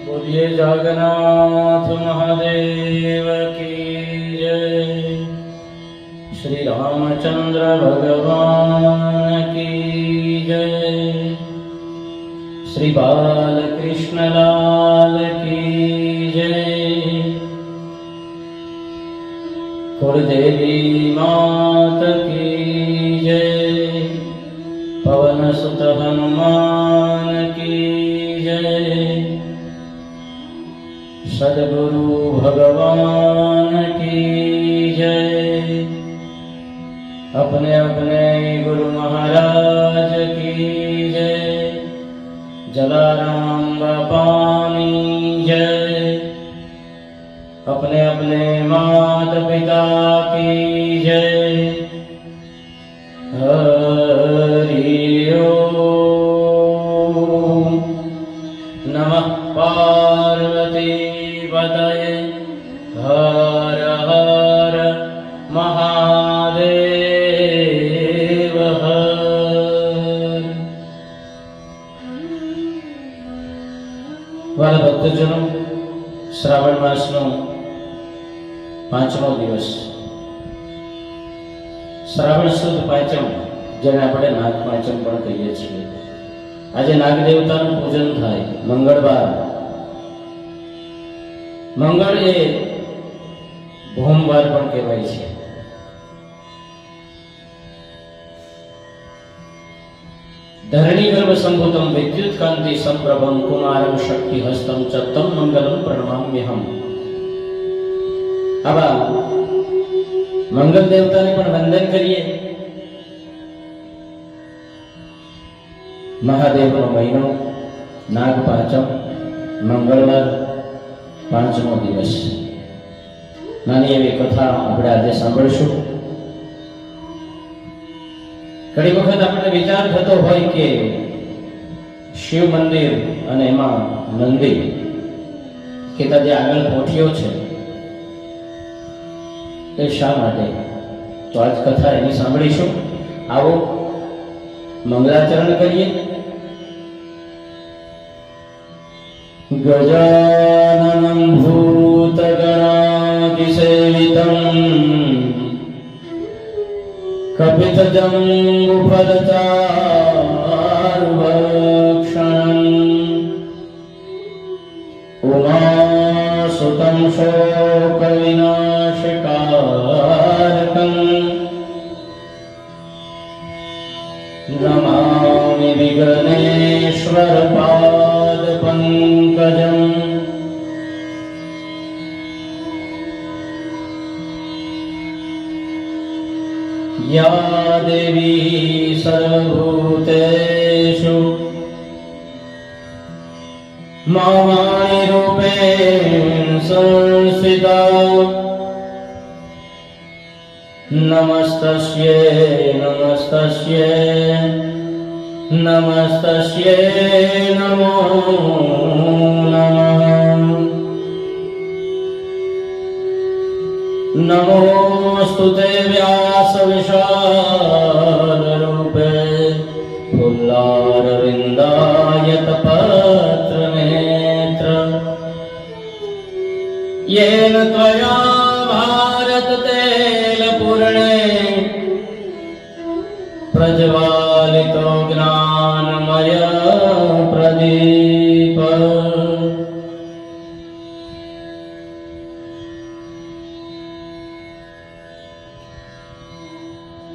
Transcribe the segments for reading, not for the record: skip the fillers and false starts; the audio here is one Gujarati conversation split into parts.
बोलिए जगन्नाथ महादेव की जय। श्री रामचंद्र भगवान की जय। श्री बालकृष्ण लाल की जय। कुलदेवी मात की जय। पवन सुत हनुमान की जय। सद्गुरु भगवान की जय। अपने अपने गुरु महाराज की जय। जलाराम बापानी जय। अपने अपने माता पिता की जय। हरि ओम नमः पार्वती पतये हर हर महादेव हर। वाला भक्तजनों, श्रावण मासनो 5મો દિવસ, શ્રાવણ સુદ પાંચમ, જેને આપણે નાગ પાંચમ પણ કહીએ છીએ. આજે નાગ દેવતાનું પૂજન થાય. મંગળવાર. મંગળ એ ભોમવાર પણ કહેવાય છે. ધરણી ગર્ભ સંભૂતમ વિદ્યુત કાંતિ સંપ્રભમ કુમારમ શક્તિ હસ્તમ ચત્તમ મંગલમ પ્રણમામ્યહમ. આવા મંગલ દેવતાને પણ વંદન કરીએ. મહાદેવનો મહિનો, નાગ પાંચમ, મંગળવાર, 5મો દિવસ. નાની એવી કથા આપણે આજે સાંભળશું. ઘણી વખત આપણને વિચાર થતો હોય કે શિવ મંદિર અને એમાં નંદી કહેતા જે આગળ પોઠિયો છે એ શા માટે? તો આજ કથા એની સાંભળીશું. આવો મંગલાચરણ કરીએ. ગજાનનં ભૂતગણાધિસેવિતં કપિતજંબુફલચારુભક્ષણં ઉમાસુतं શોકવિનાશકારકં નમામિ વિઘ્નેશ્વર પાદ પંકજમ. યા દેવી સર્વભૂતેષુ મામાનિ રૂપેણ સંસ્થિતા નમસ્તસ્યૈ નમસ્તસ્યૈ નમસ્તસ્યૈ નમો નમઃ. નમોસ્તુતે વ્યાસ વિશાલરૂપે ફુલ્લારવિંદાયત પત્રનેત્ર યેન ત્વયા ભારત તૈલપૂર્ણે પ્રજ્વાલિતો જ્ઞાનમય પ્રદીપ.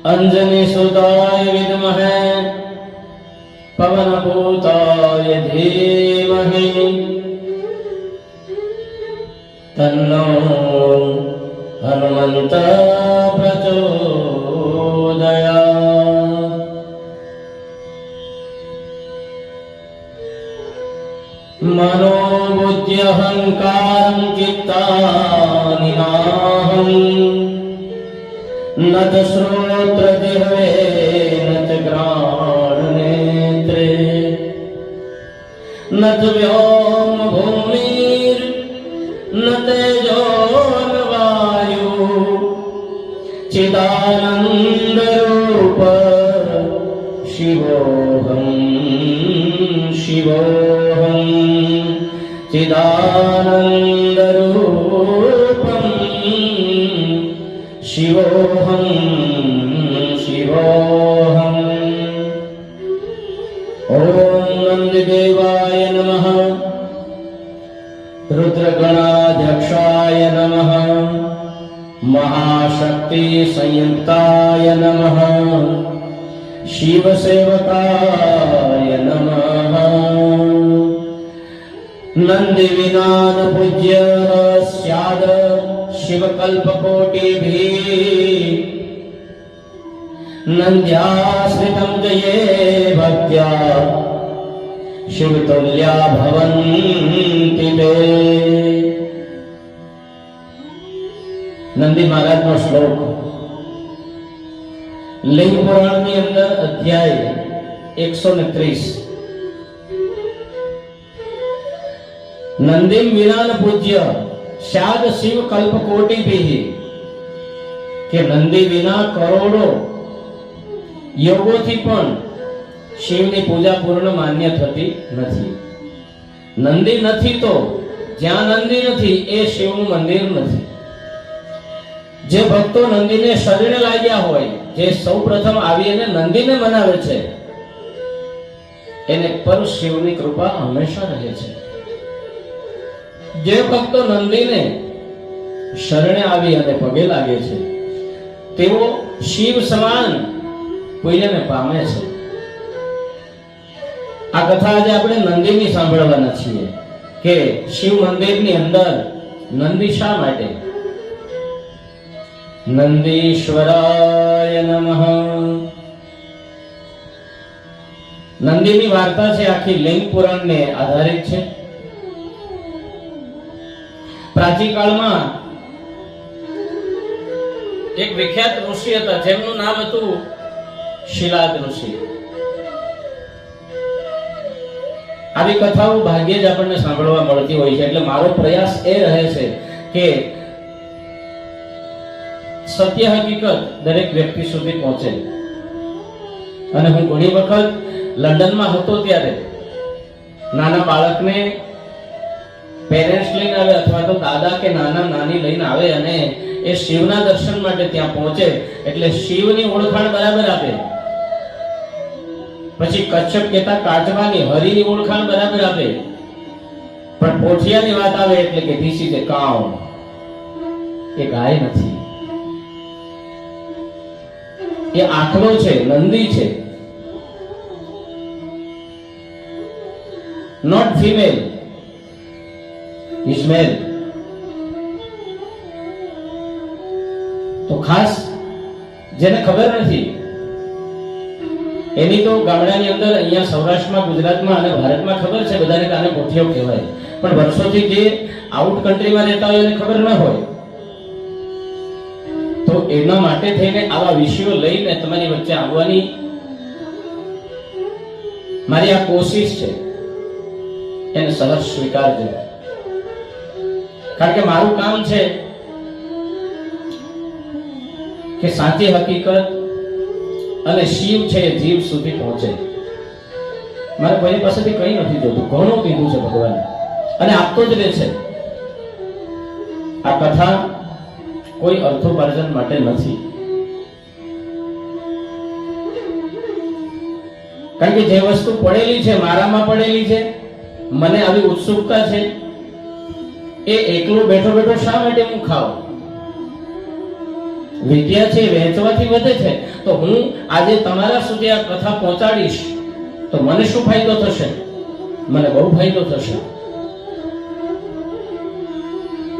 અંજની સુતાય વિદ્મહે પવનપૂતાય ધીમહિ તન્નો હનુમંત પ્રચોદયાત. મનોબુદ્ધ્યહંકારં ચિત્તાનિ નાહં ન ચ શ્રોત્રજિહ્વે ન ચ ઘ્રાણનેત્રે ન ચ વ્યોમ ભૂમિર ન તેજો ન વાયુ ચિદાનંદ રૂપ શિવોહમ શિવોહમ चिदानन्दरूपं शिवोऽहं शिवोऽहम्। ॐ नन्दिदेवाय नमः, रुद्रगणाध्यक्षाय नमः, महाशक्ति संयुक्ताय नमः, शिवसेवकाय नमः। नंदि विना न पूज्य स्याद शिवकल्पकोटिभिः, नन्द्याश्रितं जये भक्त्या शिवतुल्या भवन्ति ते। नंदी महाराज नो श्लोक लिंग पुराण ની અંદર અધ્યાય 130। नंदी विना न पूज्य शाद शिव कल्प कोटि भी, के नंदी विना करोड़ो योगो थी पण शिव ની પૂજા પૂર્ણ માન્ય થતી નથી। નંદી નથી તો જ્યાં નંદી નથી એ શિવનું મંદિર નથી। જે ભક્તો નંદીને શરણે લાગ્યા હોય, જે સૌપ્રથમ આવી અને નંદીને મનાવે છે, એને પર શિવની કૃપા હંમેશા રહે છે। જે ભક્તો નંદીને શરણે આવી અને પગે લાગે છે, તેઓ શિવ સમાન પુણ્યને પામે છે। આ કથા આજે આપણે નંદીની સાંભળવાના છીએ કે શિવ મંદિરની અંદર નંદી શા માટે। નંદીશ્વરાય નમઃ। નંદીની વાર્તા છે આખી લિંગ પુરાણને આધારિત છે। પ્રાચીન કાળમાં એક વિખ્યાત ઋષિ હતા, જેમનું નામ હતું શિલાદ ઋષિ। આવી કથાઓ ભાગ્યે જ આપણને સાંભળવા મળતી હોય છે, એટલે મારો પ્રયાસ એ રહે છે કે સત્ય હકીકત દરેક વ્યક્તિ સુધી પહોંચે। અને હું ઘણી વખત લંડનમાં હતો ત્યારે નાના બાળકને પેરેન્ટ્સ લઈને આવે અથવા તો દાદા કે નાના નાની લઈને આવે અને એ શિવના દર્શન માટે ત્યાં પહોંચે, એટલે શિવની ઓળખાણ બરાબર આપે। પછી કચ્છપ કેતા કાચવાની હરિની ઓળખાણ બરાબર આપે, પણ પોઠિયાની વાત આવે એટલે કે ધીસ ઇઝ એ કાઉ, એ ગાય નથી, એ આખલો છે, નંદી છે, નોટ ફિમેલ, ઇઝ મેલ। તો ખાસ જેને ખબર નથી એની તો ગામડાની અંદર, અહીંયા સૌરાષ્ટ્રમાં, ગુજરાતમાં અને ભારતમાં ખબર છે બધાને કે આને પોઠિયો કહેવાય, પણ વર્ષોથી જે આઉટ કન્ટ્રીમાં રહેતા હોય એને ખબર ન હોય। તો એના માટે થઈને આવા વિષયો લઈને તમારી વચ્ચે આવવાની મારી આ કોશિશ છે, એને સહર્ષ સ્વીકારજો। કારણ કે મારું કામ છે કે સાચી હકીકત અને શિવ છે એ જીવ સુધી પહોંચે। મારે કોઈ પાસેથી કંઈ નથી જોતું, ઘણું કીધું છે ભગવાન અને આપતો જ રહે છે। આ કથા કોઈ અર્થોપાર્જન માટે નથી, કારણ કે જે વસ્તુ પડેલી છે, મારામાં પડેલી છે, મને આવી ઉત્સુકતા છે, એ એકલો બેઠો બેઠો શા માટે હું ખાઉં? વિદ્યા છે વહેંચવાથી વધે છે, તો હું આજે તમારા સુધી આ કથા પહોંચાડીશ તો મને શું ફાયદો થશે? મને બહુ ફાયદો થશે।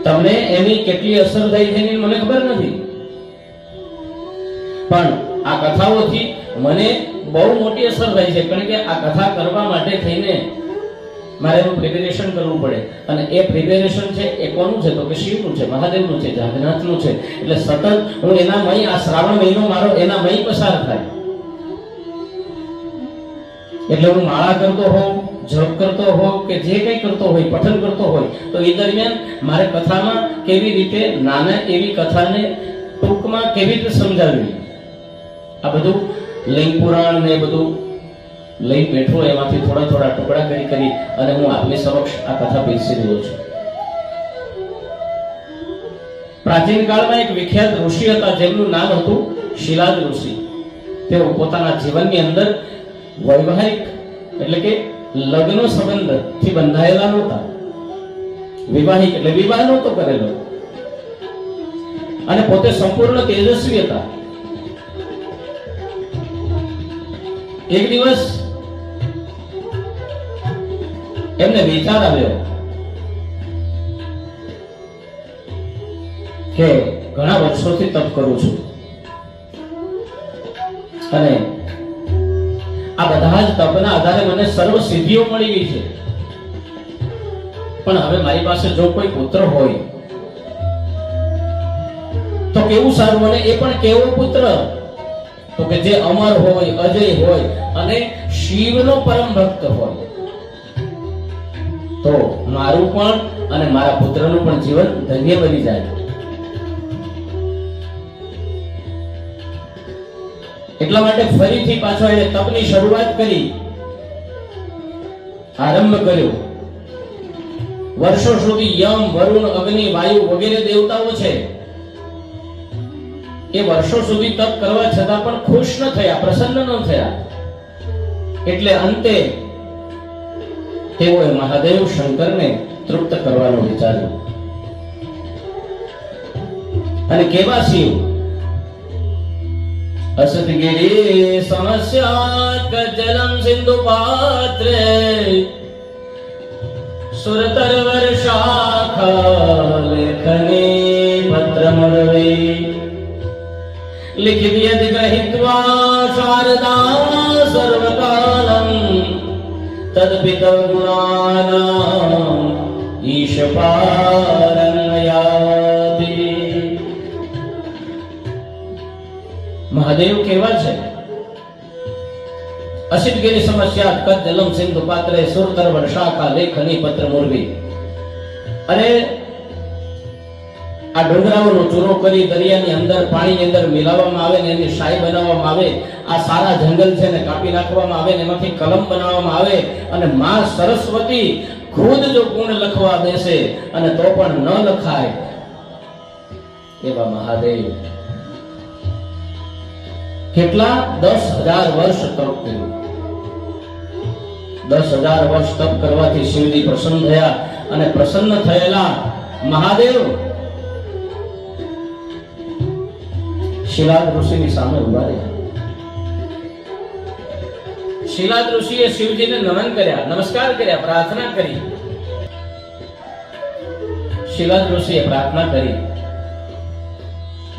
તમને એની કેટલી અસર થઈ છે મને ખબર નથી, પણ આ કથાઓથી મને બહુ મોટી અસર થઈ છે, કારણ કે આ કથા કરવા માટે થઈને મારે એનું પ્રિપેરેશન કરવું પડે, અને એ પ્રિપેરેશન છે એ કોનું છે? તો કે શિવનું છે, મહાદેવનું છે, જાગન્નાથનું છે। એટલે સતત હું એના મય, આ શ્રાવણ મહિનો મારો એના મય પસાર થાય। એટલે હું માળા કરતો હોઉં, જપ કરતો હોઉં કે જે કંઈ કરતો હોય, પઠન કરતો હોય, તો એ દરમિયાન મારે કથામાં કેવી રીતે નાના એવી કથાને ટૂંકમાં કેવી રીતે સમજાવવી, આ બધું લિંગ પુરાણ ને બધું લઈ બેઠો એમાંથી થોડા થોડા ટુકડા કરી અને હું આપની સમક્ષ આ કથા પીરસી રહ્યો છું. પ્રાચીન કાળમાં એક વિખ્યાત ઋષિ હતા જેમનું નામ હતું શિલાદ ઋષિ. તેઓ પોતાના જીવનની અંદર વૈવાહિક એટલે કે લગ્ન સંબંધથી બંધાયેલા નહોતા. વિવાહિક એટલે વિવાહ નહોતો કરેલો અને પોતે સંપૂર્ણ તેજસ્વી હતા. એક દિવસ એમને વિચાર આવ્યો કે ઘણા વર્ષોથી તપ કરું છું અને આ બધા જ તપના આધારે મને સર્વ સિદ્ધિઓ મળી ગઈ છે, પણ હવે મારી પાસે જો કોઈ પુત્ર હોય તો કેવું સારું, અને એ પણ કેવો પુત્ર તો કે જે અમર હોય, અજય હોય અને શિવનો પરમ ભક્ત હોય, તો મારું પણ અને મારા પુત્રનું પણ જીવન ધન્ય બની જાય. એટલા માટે ફરીથી પાછો એને તપની શરૂઆત કરી, આરંભ કર્યો. વર્ષો સુધી યમ, વરુણ, અગ્નિ, વાયુ વગેરે દેવતાઓ છે એ વર્ષો સુધી તપ કરવા છતાં પણ ખુશ ન થયા, પ્રસન્ન ન થયા. એટલે અંતે તેઓએ મહાદેવ શંકરને તૃપ્ત કરવાનું વિચાર્યું. અને કેવા શિવ? असतगिरी समस्यात जलम सिंधु पात्रे सुरतर वर्षाखा लेखने पत्र मुरवे लिखित यदि ग्रहीत्वा शारदा सर्वकालम तदपित गुणानां ईश पारंगयाति. મહાદેવ કેવા છે? અસિતગીરી સમસ્યા કદ જલમ સિંધુ પાત્રે સુરતર વર્ષાકા લેખની પત્ર મુરવી. અને આ ડુંગરાઓનો ચૂરો કરી દરિયાની અંદર, પાણીની અંદર મિલાવવામાં આવે ને એની શાઈ બનાવવામાં આવે. આ સારા જંગલ છે ને કાપી નાખવામાં આવે ને એમાંથી કલમ બનાવવામાં આવે અને માં સરસ્વતી ખુદ જો ગુણ લખવા બેસે અને તો પણ ન લખાય એવા મહાદેવ કેટલા 10,000 વર્ષ તપ કર્યું. 10,000 વર્ષ તપ કરવાથી શિવજી પ્રસન્ન થયા અને પ્રસન્ન થયેલા મહાદેવ શિલાદ ઋષિની સામે ઉભા રહ્યા. શિલાદ ઋષિએ શિવજીને નમન કર્યા, નમસ્કાર કર્યા, પ્રાર્થના કરી. શિલાદ ઋષિએ પ્રાર્થના કરી.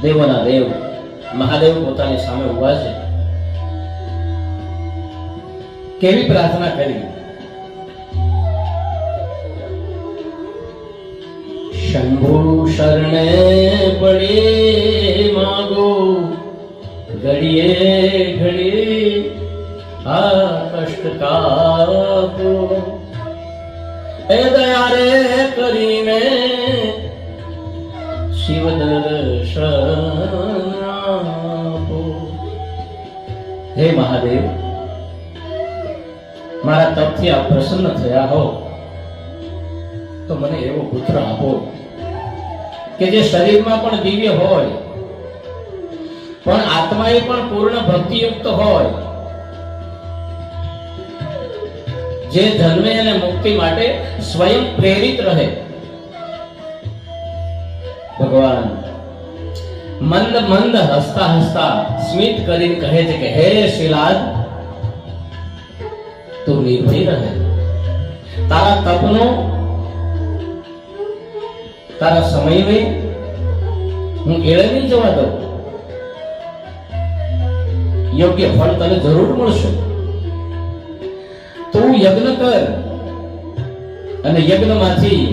દેવોના દેવ મહાદેવ પોતાની સામે ઉભા છે. કેવી પ્રાર્થના કરી? શંભુ શરણે પડી માગો ઘડીએ ઘડીએ આ કષ્ટ કાપો. એ દયા રે કરીને શિવ દર્શન આપો. હે મહાદેવ, મારા તપથી આપ પ્રસન્ન થયા હો તો મને એવો પુત્ર આપો કે જે શરીરમાં પણ દિવ્ય હોય પણ આત્માએ પણ પૂર્ણ ભક્તિયુક્ત હોય, જે જન્મે અને મુક્તિ માટે સ્વયં પ્રેરિત રહે. ભગવાન મંદ મંદ હસતા હસતા સ્મિત કરીને કહે છે કે હે શિલાદ, તું નિર્ભય રહે. તારા તપનો, તારા સમયને હું એળે નહીં જવા દઉં. યોગ્ય ફળ તને જરૂર મળશે. તું યજ્ઞ કર અને યજ્ઞમાંથી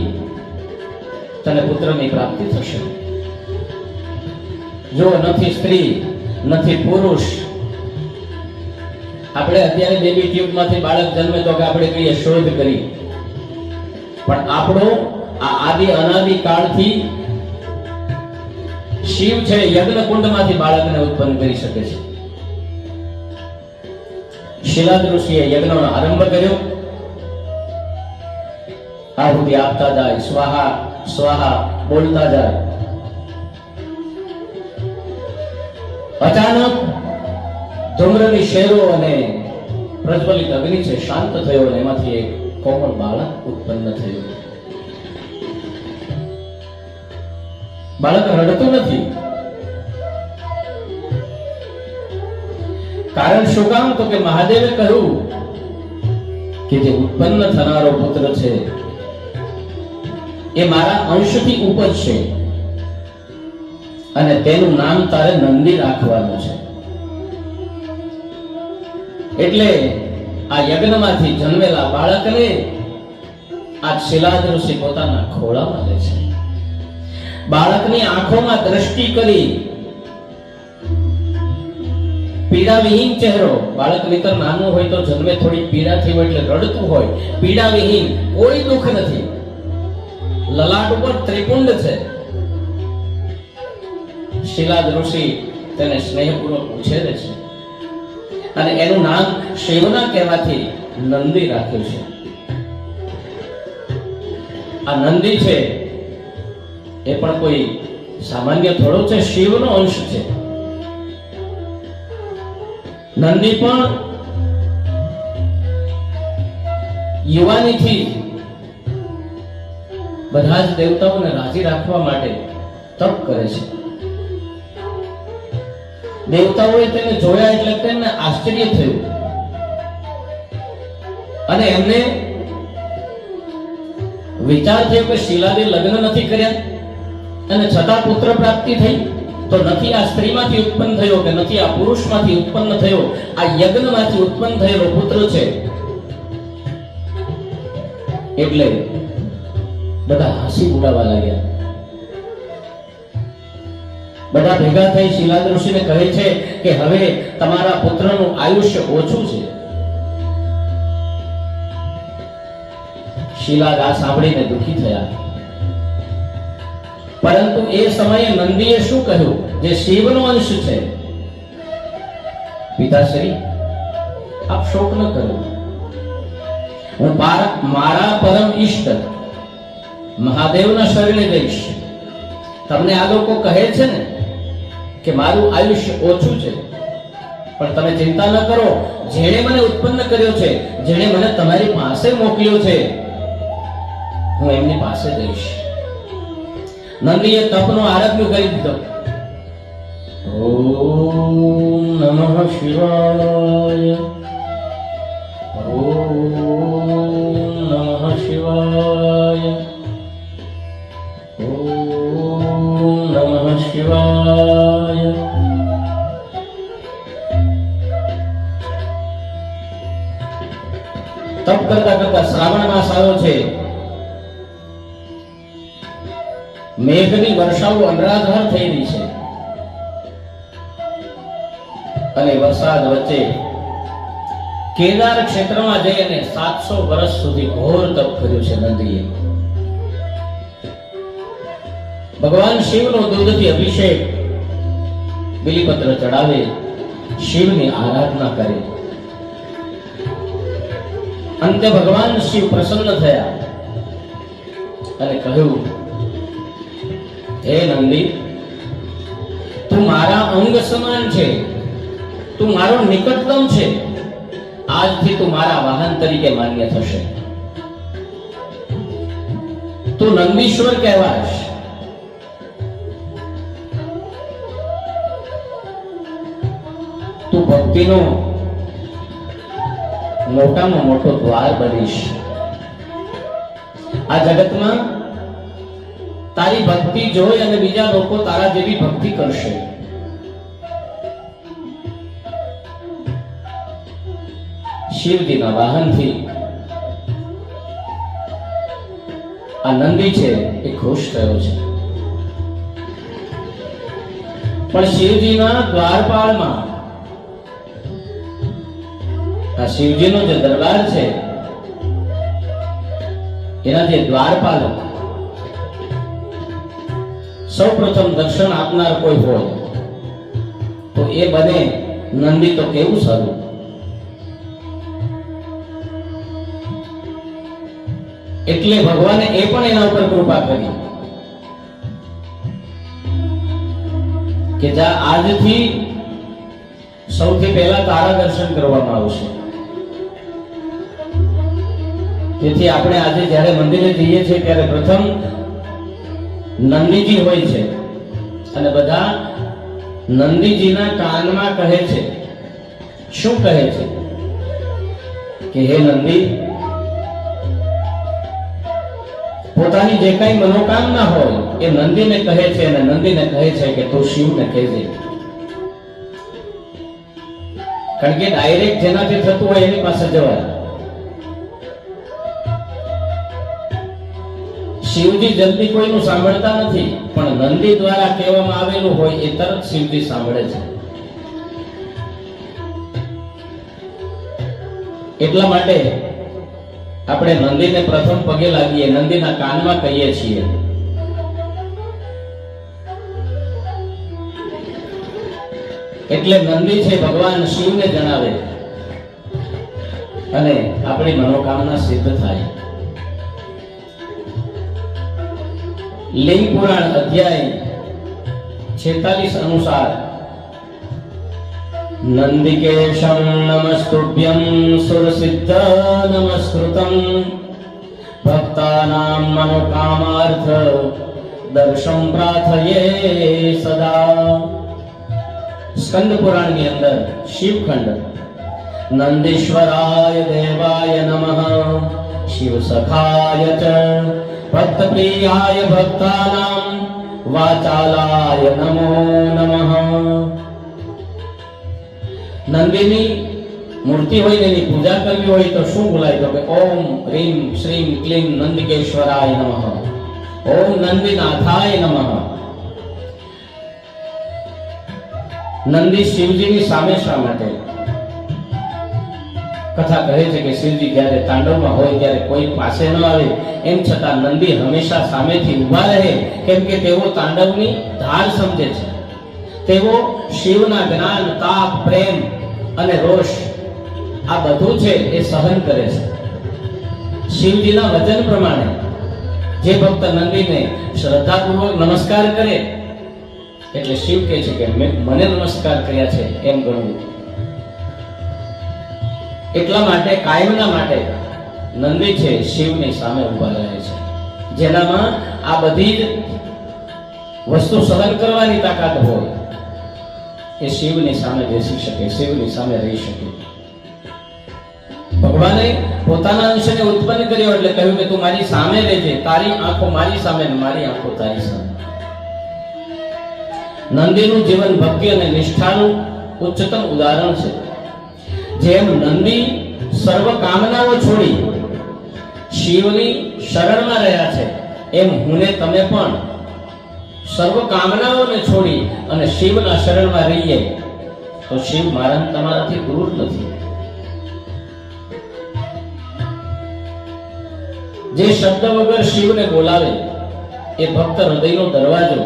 તને પુત્રની પ્રાપ્તિ થશે. જો નથી સ્ત્રી નથી પુરુષ, આપણે અત્યારે બેબી ટ્યુબ માંથી બાળક જન્મે તો કે આપણે કહીએ શોધ કરી, પણ આપણો આ આદિ અનાદિ કાળથી શિવ છે યજ્ઞ કુંડમાંથી બાળકને ઉત્પન્ન કરી શકે છે. શિલાદ ઋષિએ યજ્ઞનો આરંભ કર્યો. આહુતિ આપતા જાય, સ્વાહા સ્વાહા બોલતા જાય. અચાનક ધૂમ્રની શેરો અને પ્રજ્વલિત અગ્નિ છે શાંત થયો અને એમાંથી એક કોમળ બાળક ઉત્પન્ન થયું. બાળક રડતું નથી. કારણ શું કામ? તો કે મહાદેવે કહ્યું કે જે ઉત્પન્ન થનારો પુત્ર છે એ મારા અંશથી ઉપજશે અને તેનું નામ તારે નંદી રાખવાનું છે. એટલે આ યજ્ઞમાંથી જન્મેલા બાળકને આ શિલાદ ઋષિ પોતાના ખોળામાં લે છે. બાળકની આંખોમાં દ્રષ્ટિ કરી પીડાવિહીન ચહેરો. બાળક મિત્ર નાનું હોય તો જન્મે થોડી પીડા થઈ હોય એટલે રડતું હોય. પીડાવિહીન, કોઈ દુઃખ નથી. લલાટ ઉપર ત્રિપુંડ છે. શિલાદ ઋષિ તેને સ્નેહપૂર્વક ઉછેરે છે અને એનું નામ શિવના કહેવાથી નંદી રાખ્યું છે. આ નંદી છે એ પણ કોઈ સામાન્ય થોડો છે, શિવનો અંશ છે. નંદી પણ યુવાનીથી બધા જ દેવતાઓને રાજી રાખવા માટે તપ કરે છે. દેવતાઓએ તેને જોયા એટલે તેમને આશ્ચર્ય થયું અને એમને વિચાર થયો કે શિલાદે લગ્ન નથી કર્યા અને છતાં પુત્ર પ્રાપ્તિ થઈ તો નથી આ સ્ત્રીમાંથી ઉત્પન્ન થયો કે નથી આ પુરુષમાંથી ઉત્પન્ન થયો, આ યજ્ઞમાંથી ઉત્પન્ન થયેલો પુત્ર છે. એટલે બધા હસી ઉડાવવા લાગ્યા. બધા ભેગા થઈ શિલાદ ઋષિને કહે છે કે હવે તમારા પુત્રનું આયુષ્ય ઓછું છે. શિલાદ આ સાંભળીને દુઃખી થયા. પરંતુ એ સમયે નંદીએ શું કહ્યું? જે શિવનો અંશ છે, પિતાશ્રી આપ શોક ન કરો. હું મારા પરમ ઈષ્ટ મહાદેવના શરણે જઈશ. તમને આ લોકો કહે છે ને કે મારું આયુષ્ય ઓછું છે, પણ તમે ચિંતા ન કરો. જેણે મને ઉત્પન્ન કર્યો છે, જેણે મને તમારી પાસે મોકલ્યો છે, હું એમની પાસે જઈશ. નંદીએ તપનો આરંભ કરી દીધો. ઓમ નમઃ શિવાય, ઓમ નમઃ શિવાય, ઓમ નમઃ શિવાય. તપ કરતા કરતા શ્રાવણ માસ આવ્યો છે. મેઘની વર્ષાઓ અનરાધાર થઈ રહી છે અને વરસાદ વચ્ચે કેદાર ક્ષેત્રમાં જઈ અને 700 વર્ષ સુધી ઘોર તપ કર્યું છે નંદીએ. ભગવાન શિવનો દૂધથી અભિષેક, બિલીપત્ર ચડાવે, શિવની આરાધના કરે. અંતે ભગવાન શિવ પ્રસન્ન થયા અને કહ્યું, હે નંદી, તું મારા અંગ સમાન છે, તું મારો નિકટતમ છે. આજથી તું મારા વાહન તરીકે માન્ય થશે. તું નંદીશ્વર કહેવાશ. તું ભક્તિનો મોટામાં મોટો દ્વાર બનીશ. આ જગતમાં તારી ભક્તિ જોઈ અને બીજા લોકો તારા જેવી ભક્તિ કરશે. શિવજીના વાહનથી આ નંદી છે એ ખુશ થયો છે. પણ શિવજીના દ્વારપાળમાં આ શિવજીનો જે દરબાર છે એના જે દ્વારપાલક, સૌ પ્રથમ દર્શન આપનાર કોઈ હોય તો એ બને નંદી તો કેવું સારું. એટલે ભગવાને એ પણ એના ઉપર કૃપા કરી કે જા આજથી સૌથી પહેલા તારા દર્શન કરવામાં આવશે. તેથી આપણે આજે જ્યારે મંદિરે જઈએ છીએ ત્યારે પ્રથમ નંદીજી હોય છે અને બધા નંદીજીના કાનમાં કહે છે. શું કહે છે? કે હે નંદી, પોતાની જે કઈ મનોકામના હોય એ નંદીને કહે છે અને નંદીને કહે છે કે તું શિવને કહેજે. કારણ કે ડાયરેક્ટ જેનાથી થતું હોય એની પાસે જવાય. શિવજી જલ્દી કોઈનું સાંભળતા નથી, પણ નંદી દ્વારા કહેવામાં આવેલું હોય એ તરત શિવજી સાંભળે છે. એટલા માટે આપણે નંદીને પ્રથમ પગે લાગીએ, નંદીના કાનમાં કહીએ છીએ. એટલે નંદી છે ભગવાન શિવને જણાવે અને આપણી મનોકામના સિદ્ધ થાય. લિંગ પુરાણ અધ્યાય 46 અનુસાર નંદિકેશમ નમસ્તુભ્યમ સુરસિદ્ધ નમસ્કૃતમ ભક્તાનામ મનોકામાર્થ દર્શન પ્રાર્થયે સદા. સ્કંદ પુરાણની અંદર શિવખંડ નંદીશ્વરાય દેવાય નમઃ શિવ સખાય ચ ભક્તપ્રિયાય ભક્તાનામ વાચાલાય નમો નમઃ. નંદીની મૂર્તિ હોય ને એની પૂજા કરવી હોય તો શું બોલાય? તો કે ઓમ રીમ શ્રીમ ક્લીમ નંદિકેશ્વરાય નમઃ, ઓમ નંદીનાથાય નમઃ. નંદી શિવજીની સામે શા માટે? કથા કહે છે કે શિવજી જ્યારે તાંડવમાં હોય ત્યારે કોઈ પાસે ન આવે, એમ છતાં નંદી હંમેશા સામેથી ઊભા રહે, કેમ કે તેઓ તાંડવની ધાર સમજે છે. તેઓ શિવના જ્ઞાન, તાપ, પ્રેમ અને રોષ આ બધું છે એ સહન કરે છે. શિવજીના વચન પ્રમાણે જે ભક્ત નંદીને શ્રદ્ધાપૂર્વક નમસ્કાર કરે એટલે શિવ કહે છે કે મને નમસ્કાર કર્યા છે એમ ગણવું. એટલા માટે કાયમના માટે નંદી છે શિવની સામે ઊભા રહે છે. જેનામાં આ બધી જ વસ્તુ સહન કરવાની તાકાત હોય એ શિવની સામે બેસી શકે, શિવની સામે રહી શકે. ભગવાને પોતાના અંશને ઉત્પન્ન કર્યો એટલે કહ્યું કે તું મારી સામે રહેજે, તારી આંખો મારી સામે ને મારી આંખો તારી સામે. નંદીનું જીવન ભક્તિ અને નિષ્ઠાનું ઉચ્ચતમ ઉદાહરણ છે. જેમ નંદી સર્વ કામનાઓ છોડી શિવની શરણમાં રહ્યા છે, એમ હું ને તમે પણ સર્વ કામનાઓને છોડી અને શિવના શરણમાં રહીએ તો શિવ મારા તમારાથી દૂર નથી. જે શબ્દ વગર શિવને બોલાવે એ ભક્ત હૃદયનો દરવાજો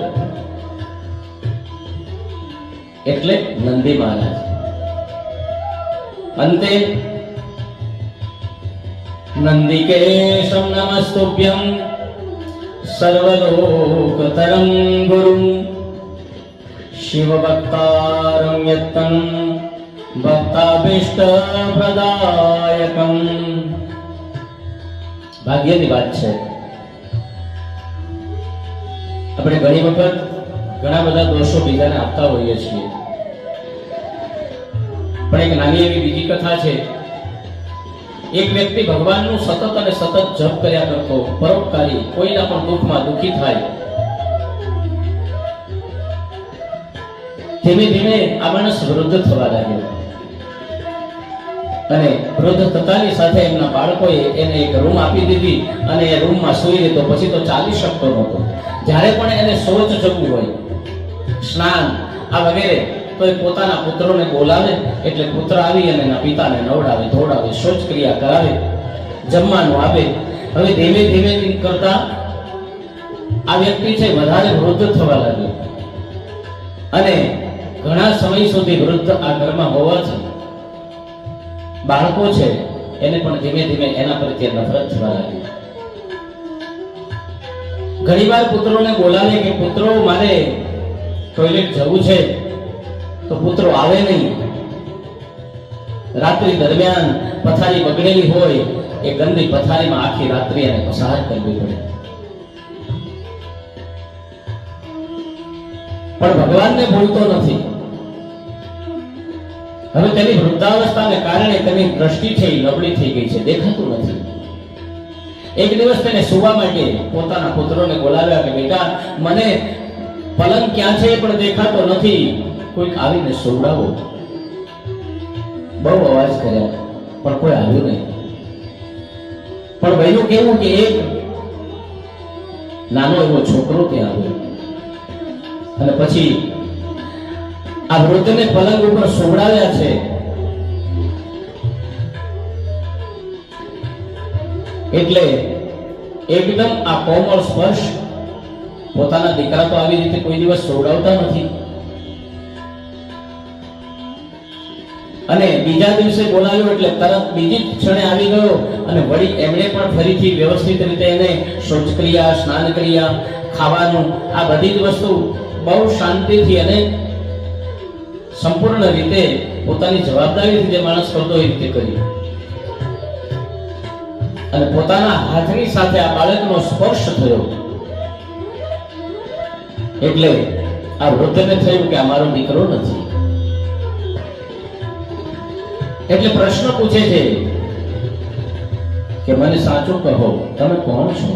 એટલે નંદી મહારાજ. અંતે નંદિકેશમ નમસ્તુભ્યમ સર્વલોકતરં ગુરું શિવ ભક્તારં યત્તં ભક્તાભીષ્ટ પ્રદાયકં. ભાગ્યની વાત છે. આપણે ઘણી વખત ઘણા બધા દોષો બીજાને આપતા હોઈએ છીએ, પણ એક નાની એવી બીજી કથા છે. એક વ્યક્તિ ભગવાનનું સતત અને સતત જપ કર્યા કરતો, પરોપકારી, કોઈના પણ દુઃખમાં દુઃખી થાય. ધીમે ધીમે આ માણસ વૃદ્ધ થવા લાગ્યો અને વૃદ્ધ થતાની સાથે એમના બાળકોએ એને એક રૂમ આપી દીધી અને એ રૂમમાં સૂઈ રહેતો. પછી તો ચાલી શકતો નહોતો. જ્યારે પણ એને શૌચ જવું હોય, સ્નાન આ વગેરે, તો એ પોતાના પુત્રોને બોલાવે એટલે પુત્ર આવી અને એના પિતાને નવડાવે, ધોડાવે, શૌચ ક્રિયા કરાવે, જમવાનું આપે. હવે ધીમે ધીમે કરતા આ વ્યક્તિ છે વધારે વૃદ્ધ થવા લાગ્યો અને ઘણા સમય સુધી વૃદ્ધ આ ઘરમાં હોવાથી બાળકો છે એને પણ ધીમે ધીમે એના પ્રત્યે નફરત થવા લાગી. ઘણીવાર પુત્રોને બોલાવે કે પુત્રો મારે ટોયલેટ જવું છે, તો પુત્રો આવે નહીં. રાત્રિ દરમિયાન પથારી બગડેલી હોય, એ ગંદી પથારીમાં આખી રાત્રિ એને પસાર કરવી પડે. પણ ભગવાનને ભૂલતો નથી. હવે તેની વૃદ્ધાવસ્થાને કારણે તેની દ્રષ્ટિ છે એ નબળી થઈ ગઈ છે, દેખાતું નથી. એક દિવસ તેને સુવા માટે પોતાના પુત્રોને બોલાવ્યા કે બેટા મને પલંગ ક્યાં છે પણ દેખાતો નથી, કોઈક આવીને સુવડાવો. બહુ અવાજ કર્યા પણ કોઈ આવ્યું નહીં. પણ બન્યું કેવું કે એક નાનો એવો છોકરો ત્યાં આવ્યો અને પછી આ વૃદ્ધને પલંગ ઉપર સુવડાવ્યા છે. એટલે એકદમ આ કોમળ સ્પર્શ પોતાના દીકરા તો આવી રીતે કોઈ દિવસ સુવડાવતા નથી. અને બીજા દિવસે બોલાવ્યો એટલે તરત બીજી ક્ષણે આવી ગયો અને વળી એમણે પણ ફરીથી વ્યવસ્થિત રીતે એને શૌચક્રિયા, સ્નાન ક્રિયા, ખાવાનું, આ બધી જ વસ્તુ બહુ શાંતિથી અને સંપૂર્ણ રીતે પોતાની જવાબદારીથી જે માણસ કરતો એ રીતે કરી. અને પોતાના હાથની સાથે આ બાળકનો સ્પર્શ થયો એટલે આ વૃદ્ધને થયું કે આ મારો દીકરો નથી. એટલે પ્રશ્ન પૂછે છે કે મને સાચું કહો, તમે કોણ છો?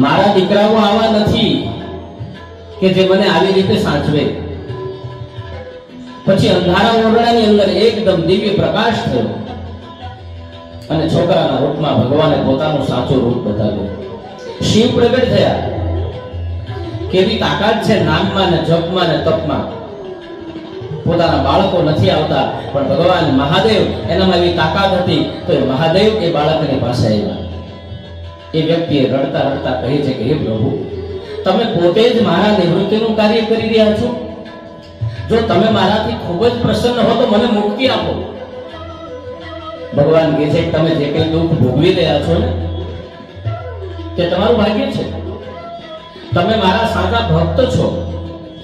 મારા દીકરાઓ આવા નથી કે જે મને આવી રીતે સાચવે. પછી અંધારા ઓરડાની અંદર એકદમ દિવ્ય પ્રકાશ થયો અને છોકરાના રૂપમાં ભગવાને પોતાનું સાચું રૂપ બતાવ્યું. શિવ પ્રગટ થયા. કેવી તાકાત છે નામમાં ને જપમાં ને તપમાં. પોતાના બાળકો નથી આવતા પણ ભગવાન મહાદેવ એનામાં એવી તાકાત હતી તો એ મહાદેવ એ બાળકની પાસે આવ્યા. એ વ્યક્તિએ રડતા રડતા કહે છે કે હે પ્રભુ, તમે પોતે જ મારા નિવૃત્તિનું કાર્ય કરી રહ્યા છો. જો તમે મારાથી ખૂબ જ પ્રસન્ન હો તો મને મુક્તિ આપો. ભગવાન કહે છે કે તમે જે કંઈ દુઃખ ભોગવી રહ્યા છો ને તે તમારું ભાગ્ય છે. તમે મારા સાચા ભક્ત છો.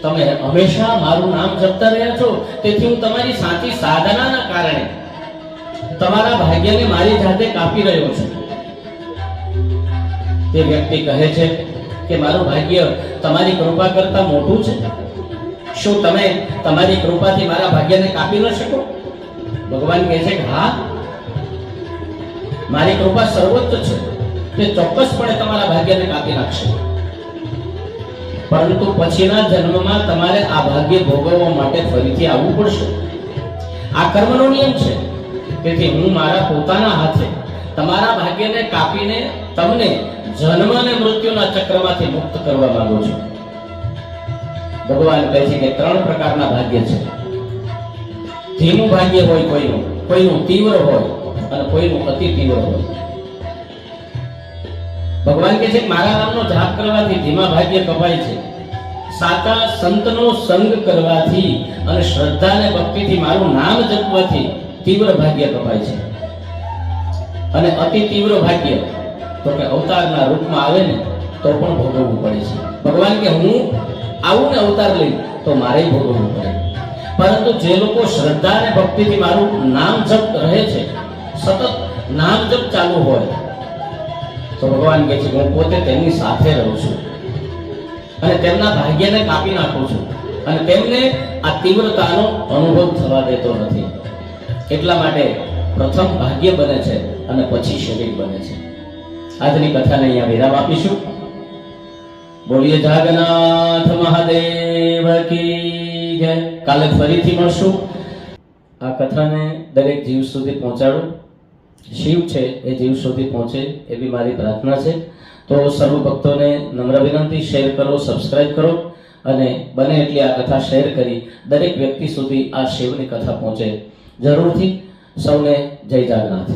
તમે હંમેશા મારું નામ જપતા રહ્યા છો, તેથી હું તમારી સાચી સાધનાના કારણે તમારા ભાગ્યને મારી જાતે કાપી રહ્યો છું. તે વ્યક્તિ કહે છે કે મારું ભાગ્ય તમારી કૃપા કરતા મોટું છે. શું તમે તમારી કૃપાથી મારા ભાગ્યને કાપી ન શકો? ભગવાન કહે છે કે હા, મારી કૃપા સર્વોચ્ચ છે, તે ચોક્કસપણે તમારા ભાગ્યને કાપી નાખશે. પરંતુ પછીના જન્મમાં તમારે આ ભાગ્ય ભોગવવા માટે ફરીથી આવવું પડશે. આ કર્મનો નિયમ છે. તેથી હું મારા પોતાના હાથે તમારા ભાગ્યને કાપીને તમને જન્મ અને મૃત્યુના ચક્રમાંથી મુક્ત કરવા માંગુ છું. ભગવાન કહે છે કે 3 પ્રકારના ભાગ્ય છે. ધીમું ભાગ્ય હોય કોઈનું તીવ્ર હોય અને કોઈનું અતિ તીવ્ર હોય. ભગવાન કહે છે કે મારા નામનો જાપ કરવાથી ધીમા ભાગ્ય કપાય છે. સાચા સંતનો સંગ કરવાથી અને શ્રદ્ધા અને ભક્તિથી મારું નામ જપવાથી તીવ્ર ભાગ્ય કપાય છે. અને અતિ તીવ્ર ભાગ્ય તો કે અવતારના રૂપમાં આવે ને તો પણ ભોગવવું પડે છે. ભગવાન કે હું આવું ને અવતાર લઈ તો મારે ભોગવવું પડે. પરંતુ જે લોકો શ્રદ્ધા અને ભક્તિથી મારું નામ જપ રહે છે, સતત નામ જપ ચાલુ હોય, તો ભગવાન કહે છે કે હું પોતે તેમની સાથે રહું છું અને તેમના ભાગ્યને કાપી નાખું છું અને તેમને આ તીવ્રતાનો અનુભવ થવા દેતો નથી. એટલા માટે પ્રથમ ભાગ્ય બને છે અને પછી શરીર બને છે. આજની કથાને અહીંયા વિરામ આપીશું. બોલીએ જાગન્નાથ મહાદેવ કી જય. કાલે ફરીથી મળશું. આ કથાને દરેક જીવ સુધી પહોંચાડો. શિવ છે એ જીવ સુધી પહોંચે એવી મારી પ્રાર્થના છે. તો સર્વ ભક્તોને નમ્ર વિનંતી, શેર કરો, સબસ્ક્રાઇબ કરો અને બને એટલી આ કથા શેર કરી દરેક વ્યક્તિ સુધી આ શિવની કથા પહોંચે જરૂરથી. સૌને જય જાગન્નાથ.